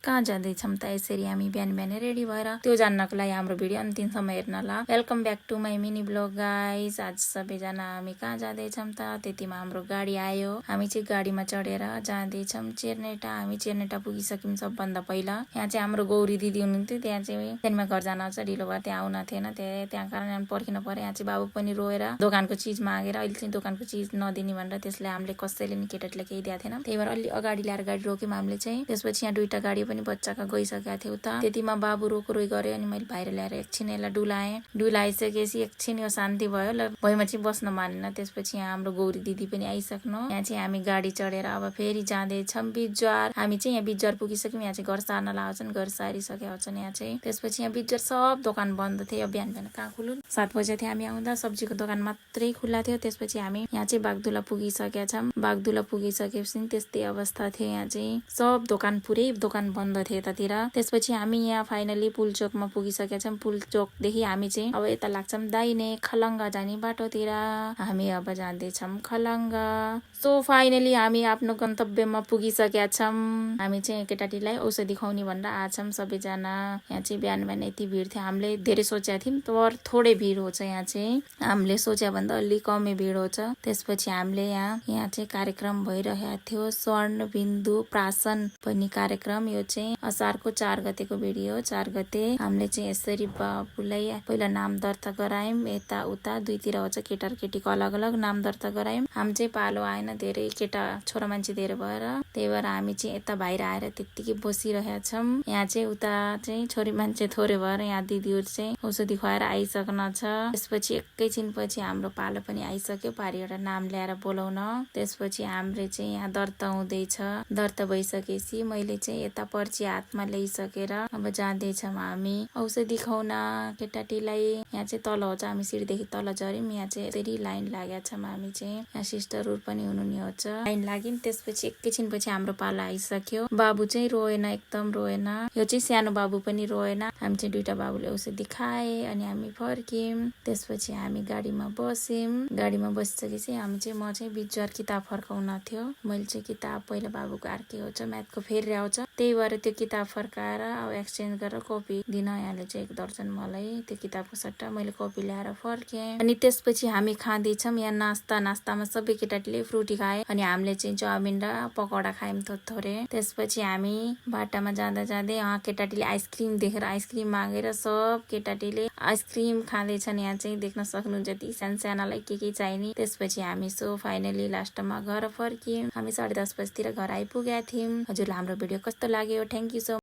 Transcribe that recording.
कहाँ जाँदैछौँ त यसरी हामी बिहान बिहानै रेडी भएर त्यो जान्नको लागि हाम्रो भिडियो अन्तिमसम्म हेर्न ल। Welcome back to my mini blog guys. आज सबैजना हामी कहाँ जाँदैछौँ त त्यतिमा हाम्रो गाडी आयो। हामी चाहिँ गाडीमा चढेर जाँदैछौँ चेर्नेटा। हामी चेर्नेटा पुगिसक्यौँ सबभन्दा पहिला। यहाँ चाहिँ हाम्रो गौरी दिदी हुनुहुन्थ्यो, त्यहाँ चाहिँ त्यहाँमा घर जान चाहिँ ढिलो भयो, त्यहाँ आउन थिएन, त्यहाँ कारण पर्खिन पर्यो। यहाँ चाहिँ बाबु पनि रोएर दोकानको चिज मागेर अहिले चाहिँ दोकानको चिज नदिने भनेर त्यसले हामीले कसैले नि केटाले केही दिएको थिएन। त्यही भएर अलि अगाडि ल्याएर गाडी रोक्यौँ हामीले चाहिँ। त्यसपछि यहाँ दुईटा गाडी पनि बच्चाका गइसकेका थियो उता। त्यतिमा बाबु रोई गर्यो अनि मैले बाहिर ल्याएर एकछिन यसलाई डुलाइसकेपछि एकछिन यो शान्ति भयो। ल भुइँमा चाहिँ बस्न मानेन। त्यसपछि यहाँ हाम्रो गौरी दिदी पनि आइसक्नु। यहाँ चाहिँ हामी गाडी चढेर अब फेरि जाँदैछौँ बिजवार। हामी चाहिँ यहाँ बिजवार पुगिसक्यौँ। यहाँ चाहिँ घर सार्न लाउँछन्, घर सारिसकेका छन् यहाँ चाहिँ। त्यसपछि यहाँ बिजवार सब दोकान बन्द थियो। बिहान बिहान कहाँ खुलुन्, 7 बजे थियो हामी आउँदा, सब्जीको दोकान मात्रै खुल्ला थियो। त्यसपछि हामी यहाँ चाहिँ बागदुला पुगिसकेका छौँ। बागदुला पुगिसकेपछि त्यस्तै अवस्था थियो। यहाँ चाहिँ सब दोकान पुरै दोकान बन्द थियो यतातिर। त्यसपछि हामी यहाँ फाइनली पुलचोकमा पुगिसकेका छौँ। पुलचोकदेखि हामी चाहिँ अब यता लाग्छौँ दाहिने खलङ्गा जाने बाटोतिर। हामी अब जाँदैछौँ खलङ्गा। सो फाइनली हामी आफ्नो गन्तव्यमा पुगिसकेका छौँ। हामी चाहिँ केटाटीलाई औषधि खुवाउने भनेर आछौँ सबैजना। यहाँ चाहिँ बिहान बिहान यति भिड थियो। हामीले धेरै सोचेका थियौँ तर थोरै भिड हुन्छ। यहाँ चाहिँ हामीले सोचे भन्दा अलि कमै भिड हुन्छ। त्यसपछि हामीले यहाँ चाहिँ कार्यक्रम भइरहेको थियो, स्वर्ण बिन्दु प्राशन भन्ने कार्यक्रम। यो चाहिँ असारको 4 गतेको भिडियो। 4 गते हामीले चाहिँ यसरी बाबुलाई पहिला नाम दर्ता गरायौँ। यता उता दुईतिर हुन्छ, केटा र केटीको अलग अलग नाम दर्ता गरायौँ। हामी चाहिँ पालो आएन, धेरै केटा छोरा मान्छे धेरै भएर, त्यही भएर हामी चाहिँ यता बाहिर आएर त्यत्तिकै बसिरहेका छौँ। यहाँ चाहिँ उता चाहिँ छोरी मान्छे थोरै भएर यहाँ दिदीहरू चाहिँ औषधि खुवाएर आइसक्न छ। त्यसपछि एकैछिन पछि हाम्रो पालो पनि आइसक्यो, पारिबाट नाम ल्याएर बोलाउन। त्यसपछि हाम्रो चाहिँ यहाँ दर्ता हुँदैछ। दर्ता भइसकेपछि मैले चाहिँ यता पर्ची हातमा ल्याइसकेर अब जाँदैछौँ हामी औषधि खुवाउन केटाटीलाई। यहाँ चाहिँ तल हुन्छ, हामी सिडीदेखि तल झर्यौँ। यहाँ चाहिँ यसरी लाइन लागेका छौँ हामी चाहिँ। यहाँ सिस्टरहरू पनि हुनुहुने हुन्छ, लाइन लाग्यौँ। त्यसपछि एकैछिन पछि हाम्रो पालो आइसक्यो। बाबु चाहिँ रोएन, एकदम रोएन। यो चाहिँ सानो बाबु पनि रोएन। हामी चाहिँ दुईटा बाबुले औषधि खाए अनि हामी फर्क्यौँ। त्यसपछि हामी गाडीमा बस्यौँ। गाडीमा बसिसकेपछि हामी चाहिँ म चाहिँ बिजवार किताब फर्काउन थियो। मैले चाहिँ किताब पहिला बाबुको अर्कै हुन्छ, म्याथको फेरि आउँछ, त्यही भएर त्यो किताब फर्काएर अब एक्सचेन्ज गरेर कपी दिन यहाँले चाहिँ 1 दर्जन मलाई त्यो किताबको सट्टा मैले कपी ल्याएर फर्केँ। अनि त्यसपछि हामी खाँदैछौँ यहाँ नास्तामा सबै केटाटीले फ्रुटी खाए अनि हामीले चाहिँ चाउमिन र पकौडा खायौँ थोरै। त्यसपछि हामी बाटामा जाँदा जाँदै केटाटीले आइसक्रिम देखेर आइसक्रिम मागेर सब केटाटीले आइसक्रिम खाँदैछन्। यहाँ चाहिँ देख्न सक्नुहुन्छ ती सानसानालाई के चाहिने। त्यसपछि हामी सो फाइनली लास्टमा घर फर्क्यौँ। हामी 10:30 बजीतिर घर आइपुगेका थियौँ। हजुरलाई हाम्रो भिडियो कस्तो लाग्यो? Thank you so